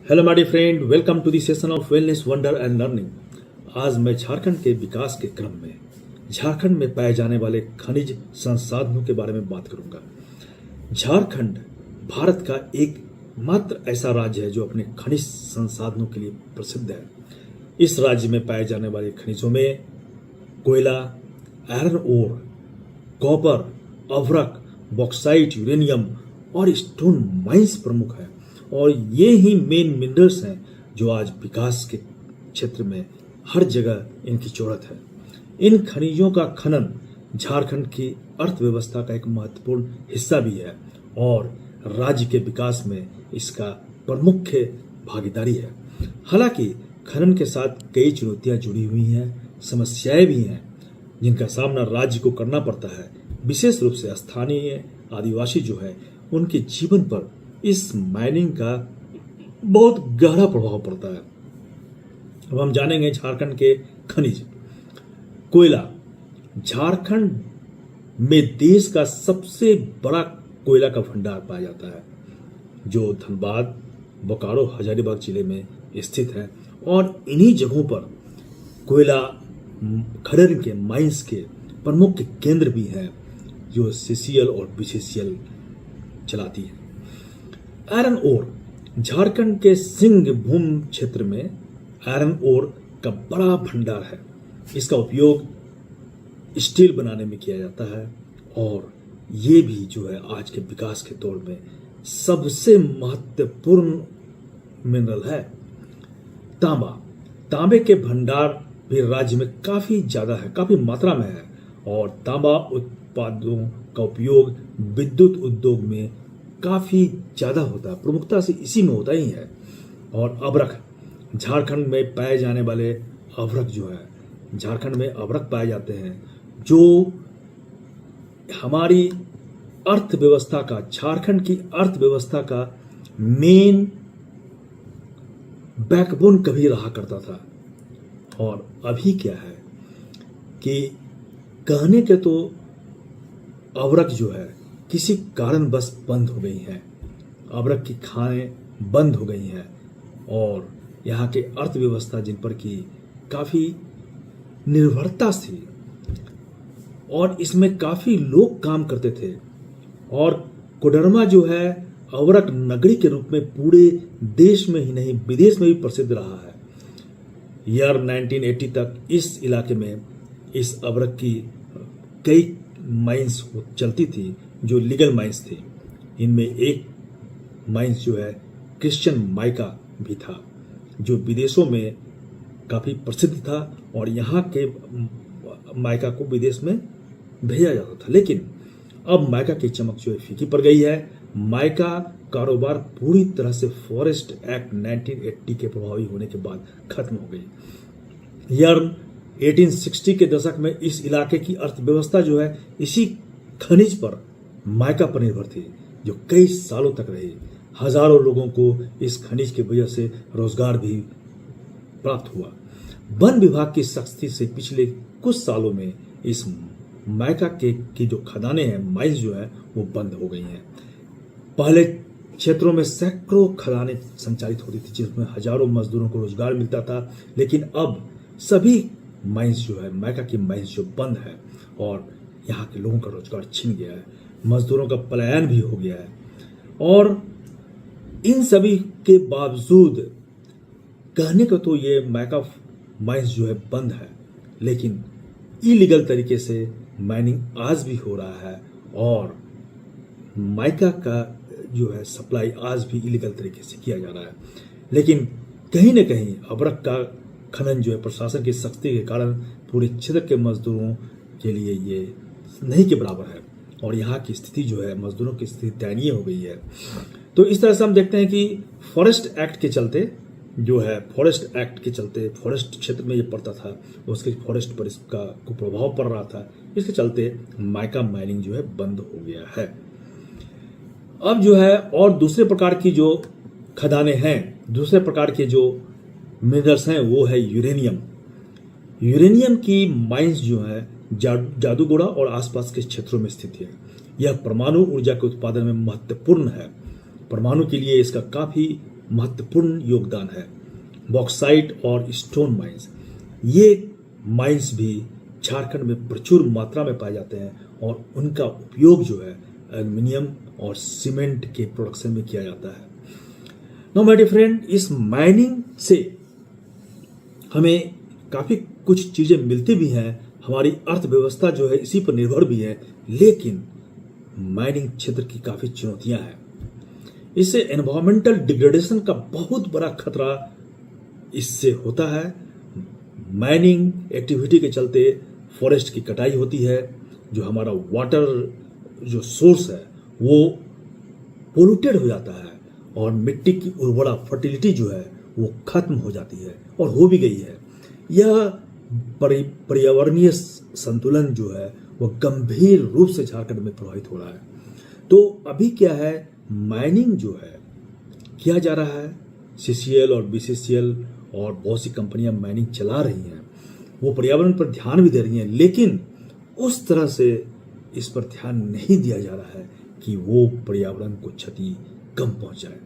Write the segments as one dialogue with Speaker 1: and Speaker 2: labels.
Speaker 1: Hello my dear friend, welcome to the session of wellness wonder and learning. आज मैं झारखंड के विकास के क्रम में झारखंड में पाए जाने वाले खनिज संसाधनों के बारे में बात करूंगा। झारखंड भारत का एक मात्र ऐसा राज्य है जो अपने खनिज संसाधनों के लिए प्रसिद्ध है। इस राज्य में पाए जाने वाले खनिजों में कोयला, आयरन ओर, कॉपर, अभ्रक, बॉक्साइट, यूरेनियम और स्टोन माइंस प्रमुख है। और ये ही मेन मिनरल्स हैं जो आज विकास के क्षेत्र में हर जगह इनकी जरूरत है। इन खनिजों का खनन झारखंड की अर्थव्यवस्था का एक महत्वपूर्ण हिस्सा भी है और राज्य के विकास में इसका प्रमुख भागीदारी है। हालांकि खनन के साथ कई चुनौतियां जुड़ी हुई हैं, समस्याएं भी हैं जिनका सामना राज्य को करना पड़ता है। विशेष रूप से स्थानीय आदिवासी जो है उनके जीवन पर इस माइनिंग का बहुत गहरा प्रभाव पड़ता है। अब हम जानेंगे झारखंड के खनिज। कोयला। झारखंड में देश का सबसे बड़ा कोयला का भंडार पाया जाता है जो धनबाद, बोकारो, हजारीबाग जिले में स्थित है और इन्हीं जगहों पर कोयला खनन के माइंस के प्रमुख केंद्र भी हैं जो सीसीएल और बीसीसीएल चलाती है। Iron ore. झारखंड के सिंहभूम क्षेत्र में आयरन ओर का बड़ा भंडार है। इसका उपयोग स्टील बनाने में किया जाता है और ये भी जो है आज के विकास के दौर में सबसे महत्वपूर्ण मिनरल है। तांबा। तांबे के भंडार भी राज्य में काफी ज्यादा है, काफी मात्रा में है और तांबा उत्पादों का उपयोग विद्युत उद्योग में काफी ज्यादा होता है, प्रमुखता से इसी में होता ही है। और अभ्रक। झारखंड में पाए जाने वाले अभ्रक जो है, झारखंड में अभ्रक पाए जाते हैं जो हमारी अर्थव्यवस्था का, झारखंड की अर्थव्यवस्था का मेन बैकबोन कभी रहा करता था। और अभी क्या है कि कहने के तो अभ्रक जो है किसी कारणवश बंद हो गई हैं। अभ्रक की खानें बंद हो गई हैं और यहाँ के अर्थव्यवस्था जिन पर की काफी निर्भरता थी और इसमें काफी लोग काम करते थे और कोडरमा जो है अभ्रक नगरी के रूप में पूरे देश में ही नहीं विदेश में भी प्रसिद्ध रहा है। ईयर 1980 तक इस इलाके में इस अभ्रक की कई माइंस चलती थी जो लीगल माइंस थी। इनमें एक माइंस जो है क्रिश्चियन माइका भी था जो विदेशों में काफी प्रसिद्ध था और यहाँ के माइका को विदेश में भेजा जाता था। लेकिन अब माइका की चमक जो है फीकी पड़ गई है। माइका कारोबार पूरी तरह से फॉरेस्ट एक्ट 1980 के प्रभावी होने के बाद खत्म हो गई। ईयर 1860 के दशक में इस इलाके की अर्थव्यवस्था जो है इसी खनिज पर माइका पर निर्भर थी जो कई सालों तक रही। हजारों लोगों को इस खनिज की वजह से रोजगार भी प्राप्त हुआ। वन विभाग की सख्ती से पिछले कुछ सालों में इस माइका की जो खदानें हैं, माइंस जो है वो बंद हो गई हैं। पहले क्षेत्रों में सैकड़ों खदानें संचालित होती थी जिसमें हजारों मजदूरों को रोजगार मिलता था। लेकिन अब सभी माइंस जो है, माइका की माइंस जो बंद है और यहाँ के लोगों का रोजगार छिन गया है, मजदूरों का पलायन भी हो गया है। और इन सभी के बावजूद कहने को तो ये माइका माइंस जो है बंद है, लेकिन इलीगल तरीके से माइनिंग आज भी हो रहा है और माइका का जो है सप्लाई आज भी इलीगल तरीके से किया जा रहा है। लेकिन कहीं न कहीं अभ्रक का खनन जो है प्रशासन की सख्ती के कारण पूरे क्षेत्र के मजदूरों के लिए ये नहीं के बराबर है और यहाँ की स्थिति जो है, मजदूरों की स्थिति दयनीय हो गई है। तो इस तरह से हम देखते हैं कि फॉरेस्ट एक्ट के चलते जो है, फॉरेस्ट एक्ट के चलते फॉरेस्ट क्षेत्र में ये पड़ता था, उसके फॉरेस्ट पर इसका को प्रभाव पड़ रहा था, इसके चलते माइका माइनिंग जो है बंद हो गया है। अब जो है और दूसरे प्रकार की जो खदानें हैं, दूसरे प्रकार के जो मिनरल्स हैं वो है यूरेनियम। यूरेनियम की माइंस जो है जादूगोड़ा और आसपास के क्षेत्रों में स्थित है। यह परमाणु ऊर्जा के उत्पादन में महत्वपूर्ण है। परमाणु के लिए इसका काफी महत्वपूर्ण योगदान है। बॉक्साइट और स्टोन माइंस, ये माइंस भी झारखंड में प्रचुर मात्रा में पाए जाते हैं और उनका उपयोग जो है एल्युमिनियम और सीमेंट के प्रोडक्शन में किया जाता है। नो माय डियर फ्रेंड, इस माइनिंग से हमें काफी कुछ चीजें मिलती भी हैं, हमारी अर्थव्यवस्था जो है इसी पर निर्भर भी है, लेकिन माइनिंग क्षेत्र की काफी चुनौतियां हैं। इससे एनवायरमेंटल डिग्रेडेशन का बहुत बड़ा खतरा इससे होता है। माइनिंग एक्टिविटी के चलते फॉरेस्ट की कटाई होती है, जो हमारा वाटर जो सोर्स है वो पोल्यूटेड हो जाता है और मिट्टी की उर्वरा फर्टिलिटी जो है वो खत्म हो जाती है और हो भी गई है। यह पर्यावरणीय संतुलन जो है वो गंभीर रूप से झारखंड में प्रभावित हो रहा है। तो अभी क्या है, माइनिंग जो है किया जा रहा है, CCL और BCCL और बहुत सी कंपनियां माइनिंग चला रही हैं, वो पर्यावरण पर ध्यान भी दे रही हैं, लेकिन उस तरह से इस पर ध्यान नहीं दिया जा रहा है कि वो पर्यावरण को क्षति कम पहुंचाए।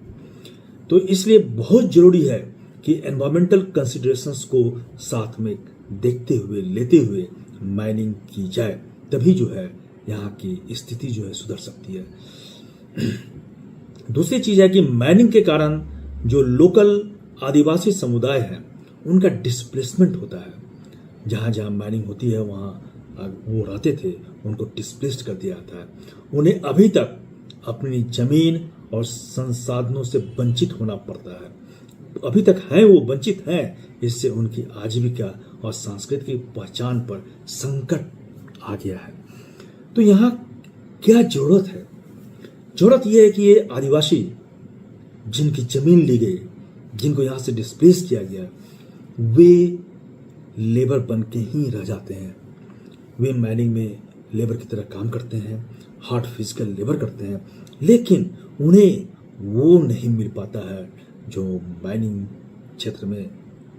Speaker 1: तो इसलिए बहुत जरूरी है कि एनवायरमेंटल कंसिडरेशंस को साथ में देखते हुए लेते हुए माइनिंग की जाए, तभी जो है यहाँ की स्थिति जो है सुधर सकती है। दूसरी चीज है कि माइनिंग के कारण जो लोकल आदिवासी समुदाय हैं उनका डिस्प्लेसमेंट होता है। जहां जहां माइनिंग होती है वहां वो रहते थे, उनको डिस्प्लेस्ड कर दिया जाता है। उन्हें अभी तक अपनी जमीन और संसाधनों से वंचित होना पड़ता है। अभी तक हैं, वो वंचित हैं। इससे उनकी आजीविका और सांस्कृतिक पहचान पर संकट आ गया है। तो यहाँ क्या जरूरत है? जरूरत यह है कि ये आदिवासी जिनकी जमीन ली गई, जिनको यहाँ से डिस्प्लेस किया गया, वे लेबर बन के ही रह जाते हैं। वे माइनिंग में लेबर की तरह काम करते हैं, हार्ड फिजिकल लेबर करते हैं, लेकिन उन्हें वो नहीं मिल पाता है जो माइनिंग क्षेत्र में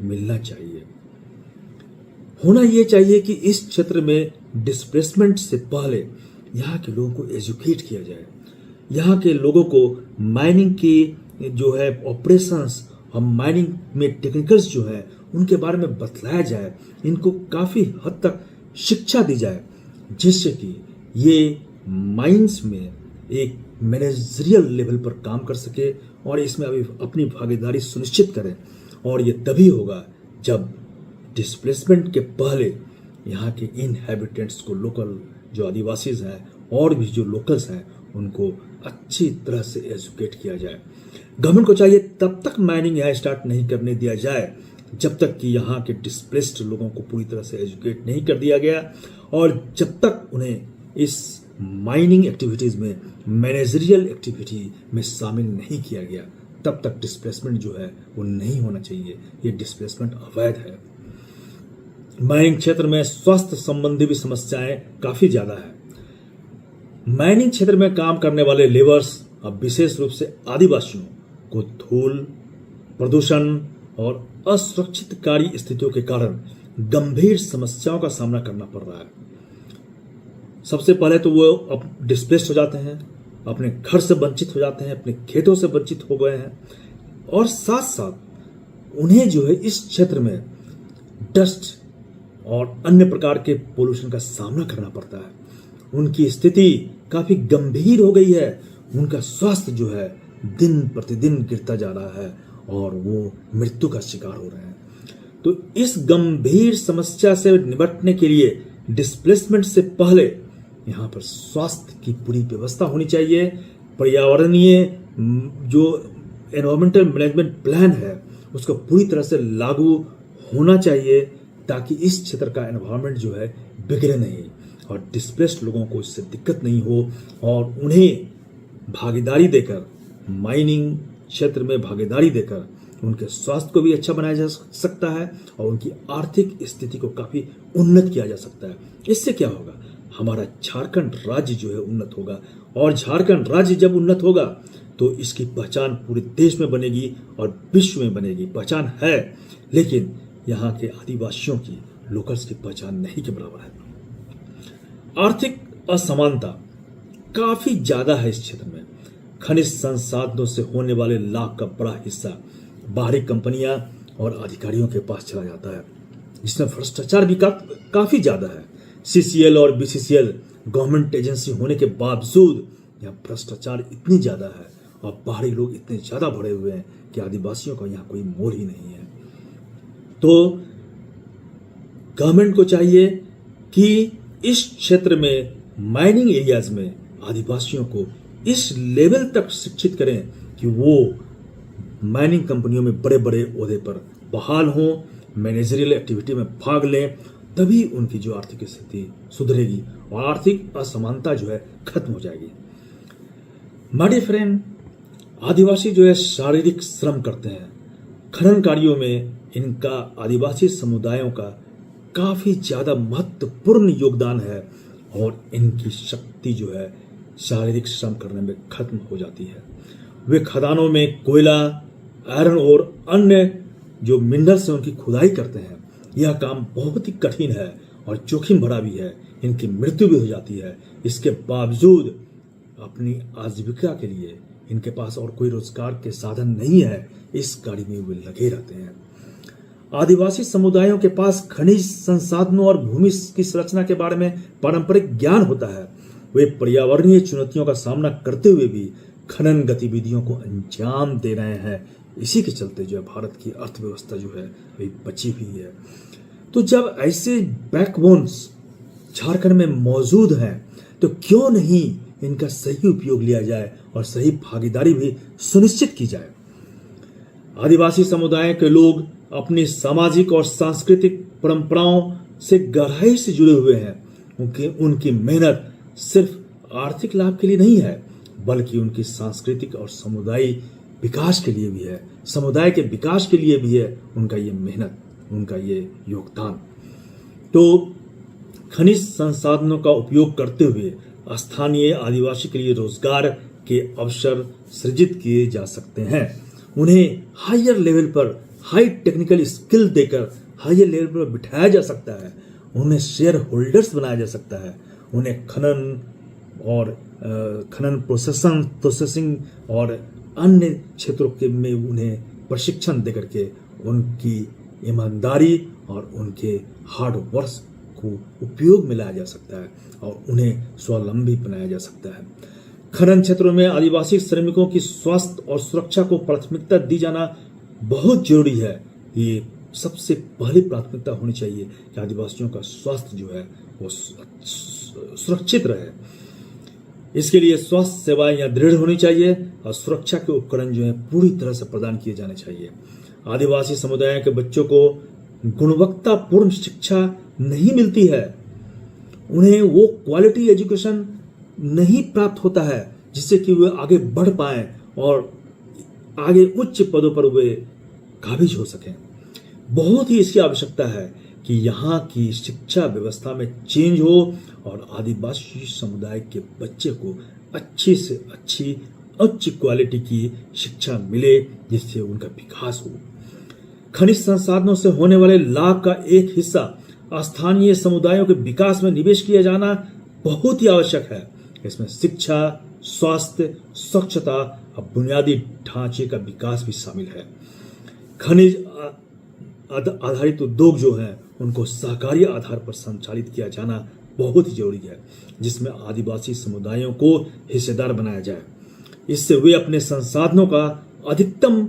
Speaker 1: मिलना चाहिए। होना ये चाहिए कि इस क्षेत्र में डिस्प्लेसमेंट से पहले यहाँ के लोगों को एजुकेट किया जाए, यहाँ के लोगों को माइनिंग की जो है ऑपरेशंस और माइनिंग में टेक्निकल्स जो है उनके बारे में बतलाया जाए, इनको काफ़ी हद तक शिक्षा दी जाए, जिससे कि ये माइंस में एक मैनेजरियल लेवल पर काम कर सके और इसमें अभी अपनी भागीदारी सुनिश्चित करें। और ये तभी होगा जब डिस्प्लेसमेंट के पहले यहाँ के इनहैबिटेंट्स को, लोकल जो आदिवासीज हैं और भी जो लोकल्स हैं, उनको अच्छी तरह से एजुकेट किया जाए। गवर्नमेंट को चाहिए तब तक माइनिंग यहाँ स्टार्ट नहीं करने दिया जाए जब तक कि यहाँ के डिस्प्लेस्ड लोगों को पूरी तरह से एजुकेट नहीं कर दिया गया और जब तक उन्हें इस माइनिंग एक्टिविटीज में मैनेजरियल एक्टिविटी में शामिल नहीं किया गया, तब तक डिस्प्लेसमेंट जो है वो नहीं होना चाहिए। ये डिस्प्लेसमेंट अवैध है। माइनिंग क्षेत्र में स्वास्थ्य संबंधी भी समस्याएं काफी ज्यादा है। माइनिंग क्षेत्र में काम करने वाले लेबर्स अब विशेष रूप से आदिवासियों को धूल, प्रदूषण और असुरक्षित कार्य स्थितियों के कारण गंभीर समस्याओं का सामना करना पड़ रहा है। सबसे पहले तो वो अब डिस्प्लेस्ड हो जाते हैं, अपने घर से वंचित हो जाते हैं, अपने खेतों से वंचित हो गए हैं और साथ साथ उन्हें जो है इस क्षेत्र में डस्ट और अन्य प्रकार के पोल्यूशन का सामना करना पड़ता है। उनकी स्थिति काफी गंभीर हो गई है। उनका स्वास्थ्य जो है दिन प्रतिदिन गिरता जा रहा है और वो मृत्यु का शिकार हो रहे हैं। तो इस गंभीर समस्या से निपटने के लिए डिस्प्लेसमेंट से पहले यहाँ पर स्वास्थ्य की पूरी व्यवस्था होनी चाहिए। पर्यावरणीय जो एनवायरमेंटल मैनेजमेंट प्लान है उसको पूरी तरह से लागू होना चाहिए ताकि इस क्षेत्र का एनवायरमेंट जो है बिगड़े नहीं और डिस्प्लेस्ड लोगों को इससे दिक्कत नहीं हो और उन्हें भागीदारी देकर, माइनिंग क्षेत्र में भागीदारी देकर उनके स्वास्थ्य को भी अच्छा बनाया जा सकता है और उनकी आर्थिक स्थिति को काफी उन्नत किया जा सकता है। इससे क्या होगा, हमारा झारखंड राज्य जो है उन्नत होगा और झारखंड राज्य जब उन्नत होगा तो इसकी पहचान पूरे देश में बनेगी और विश्व में बनेगी। पहचान है, लेकिन यहाँ के आदिवासियों की, लोकल्स की पहचान नहीं के बराबर है। आर्थिक असमानता काफी ज्यादा है इस क्षेत्र में। खनिज संसाधनों से होने वाले लाभ का बड़ा हिस्सा बाहरी कंपनियां और अधिकारियों के पास चला जाता है, जिसमें भ्रष्टाचार भी काफी ज्यादा है। CCL और BCCL गवर्नमेंट एजेंसी होने के बावजूद यहाँ भ्रष्टाचार इतनी ज्यादा है और बाहरी लोग इतने ज्यादा भरे हुए हैं कि आदिवासियों का यहाँ कोई मोल ही नहीं है। तो गवर्नमेंट को चाहिए कि इस क्षेत्र में माइनिंग एरियाज में आदिवासियों को इस लेवल तक शिक्षित करें कि वो माइनिंग कंपनियों में बड़े बड़े ओहदे पर बहाल हों, मैनेजरियल एक्टिविटी में भाग लें, तभी उनकी जो आर्थिक स्थिति सुधरेगी और आर्थिक असमानता जो है खत्म हो जाएगी। माय डियर फ्रेंड, आदिवासी जो है शारीरिक श्रम करते हैं। खनन कार्यों में इनका आदिवासी समुदायों का काफी ज्यादा महत्वपूर्ण योगदान है और इनकी शक्ति जो है शारीरिक श्रम करने में खत्म हो जाती है। वे खदानों में कोयला, आयरन और अन्य जो मिनरल्स हैं उनकी खुदाई करते हैं। यह काम बहुत ही कठिन है और जोखिम भरा भी है। इनकी मृत्यु भी हो जाती है। इसके बावजूद अपनी आजीविका के लिए इनके पास और कोई रोजगार के साधन नहीं है, इस कार्य में वे लगे रहते हैं। आदिवासी समुदायों के पास खनिज संसाधनों और भूमि की संरचना के बारे में पारंपरिक ज्ञान होता है। वे पर्यावरणीय चुनौतियों का सामना करते हुए भी खनन गतिविधियों को अंजाम दे रहे हैं। इसी के चलते जो है भारत की अर्थव्यवस्था जो है अभी बची हुई है। तो जब ऐसे बैकबोन्स झारखंड में मौजूद हैं तो क्यों नहीं इनका सही उपयोग लिया जाए और सही भागीदारी भी सुनिश्चित की जाए। आदिवासी समुदाय के लोग अपनी सामाजिक और सांस्कृतिक परंपराओं से गहराई से जुड़े हुए हैं। उनकी मेहनत सिर्फ आर्थिक लाभ के लिए नहीं है, बल्कि उनकी सांस्कृतिक और समुदायिक विकास के लिए भी है। समुदाय के विकास के लिए भी है उनका ये मेहनत, उनका ये योगदान। तो खनिज संसाधनों का उपयोग करते हुए स्थानीय आदिवासी के लिए रोजगार के अवसर सृजित किए जा सकते हैं। उन्हें हायर लेवल पर हाई टेक्निकल स्किल देकर हायर लेवल पर बिठाया जा सकता है। उन्हें शेयर होल्डर्स बनाया जा सकता है। उन्हें खनन प्रोसेसिंग और अन्य क्षेत्रों के में उन्हें प्रशिक्षण देकर के उनकी ईमानदारी और उनके हार्ड वर्क को उपयोग में लाया जा सकता है और उन्हें स्वावलंबी बनाया जा सकता है। खनन क्षेत्रों में आदिवासी श्रमिकों की स्वास्थ्य और सुरक्षा को प्राथमिकता दी जाना बहुत जरूरी है। ये सबसे पहली प्राथमिकता होनी चाहिए कि आदिवासियों का स्वास्थ्य जो है वो सुरक्षित रहे। इसके लिए स्वास्थ्य सेवाएं यहाँ दृढ़ होनी चाहिए और सुरक्षा के उपकरण जो है पूरी तरह से प्रदान किए जाने चाहिए। आदिवासी समुदाय के बच्चों को गुणवत्तापूर्ण शिक्षा नहीं मिलती है। उन्हें वो क्वालिटी एजुकेशन नहीं प्राप्त होता है जिससे कि वे आगे बढ़ पाएं और आगे उच्च पदों पर वे काबिज हो सकें। बहुत ही इसकी आवश्यकता है कि यहाँ की शिक्षा व्यवस्था में चेंज हो और आदिवासी समुदाय के बच्चे को अच्छी से अच्छी उच्च क्वालिटी की शिक्षा मिले जिससे उनका विकास हो। खनिज संसाधनों से होने वाले लाभ का एक हिस्सा स्थानीय समुदायों के विकास में निवेश किया जाना बहुत ही आवश्यक है। इसमें शिक्षा, स्वास्थ्य, स्वच्छता और बुनियादी ढांचे का विकास भी शामिल है। खनिज आधारित उद्योग जो हैं उनको सहकारी आधार पर संचालित किया जाना बहुत ही जरूरी है, जिसमें आदिवासी समुदायों को हिस्सेदार बनाया जाए। इससे वे अपने संसाधनों का अधिकतम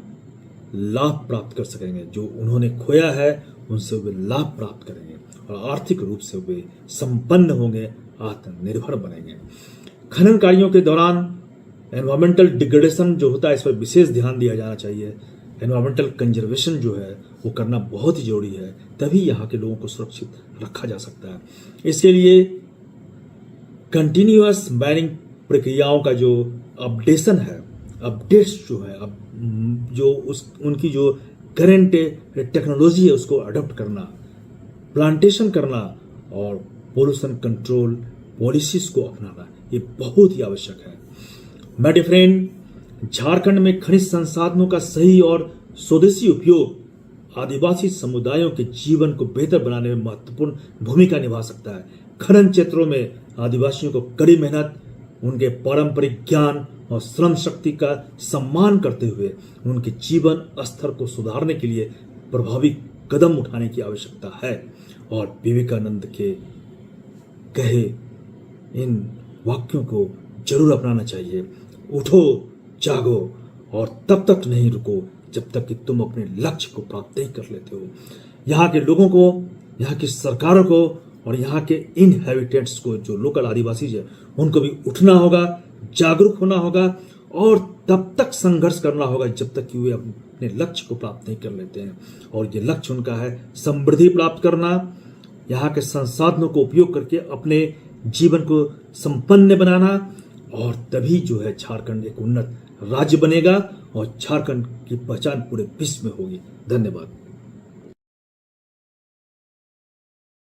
Speaker 1: लाभ प्राप्त कर सकेंगे। जो उन्होंने खोया है उनसे वे लाभ प्राप्त करेंगे और आर्थिक रूप से वे संपन्न होंगे, आत्मनिर्भर बनेंगे। खनन कार्यों के दौरान एनवायरमेंटल डिग्रेडेशन जो होता है इस पर विशेष ध्यान दिया जाना चाहिए। एनवायरमेंटल कंजर्वेशन जो है वो करना बहुत ही जरूरी है, तभी यहाँ के लोगों को सुरक्षित रखा जा सकता है। इसके लिए कंटिन्यूअस माइनिंग प्रक्रियाओं का जो अपडेशन है, अपडेट्स जो है, अब जो उनकी जो करंट टेक्नोलॉजी है उसको अडॉप्ट करना, प्लांटेशन करना और पोल्यूशन कंट्रोल पॉलिसीज को अपनाना, ये बहुत ही आवश्यक है। माय डियर फ्रेंड, झारखंड में खनिज संसाधनों का सही और स्वदेशी उपयोग आदिवासी समुदायों के जीवन को बेहतर बनाने में महत्वपूर्ण भूमिका निभा सकता है। खनन क्षेत्रों में आदिवासियों को कड़ी मेहनत, उनके पारंपरिक ज्ञान और श्रम शक्ति का सम्मान करते हुए उनके जीवन स्तर को सुधारने के लिए प्रभावी कदम उठाने की आवश्यकता है। और विवेकानंद के कहे इन वाक्यों को जरूर अपनाना चाहिए। उठो, जागो और तब तक नहीं रुको जब तक कि तुम अपने लक्ष्य को प्राप्त नहीं कर लेते हो। यहाँ के लोगों को, यहाँ की सरकारों को और यहाँ के इनहेबिटेंट्स को, जो लोकल आदिवासी है, उनको भी उठना होगा, जागरूक होना होगा और तब तक संघर्ष करना होगा जब तक कि वे अपने लक्ष्य को प्राप्त नहीं कर लेते हैं। और ये लक्ष्य उनका है समृद्धि प्राप्त करना, यहाँ के संसाधनों को उपयोग करके अपने जीवन को संपन्न बनाना, और तभी जो है झारखंड एक उन्नत राज्य बनेगा और झारखंड की पहचान पूरे विश्व में होगी। धन्यवाद।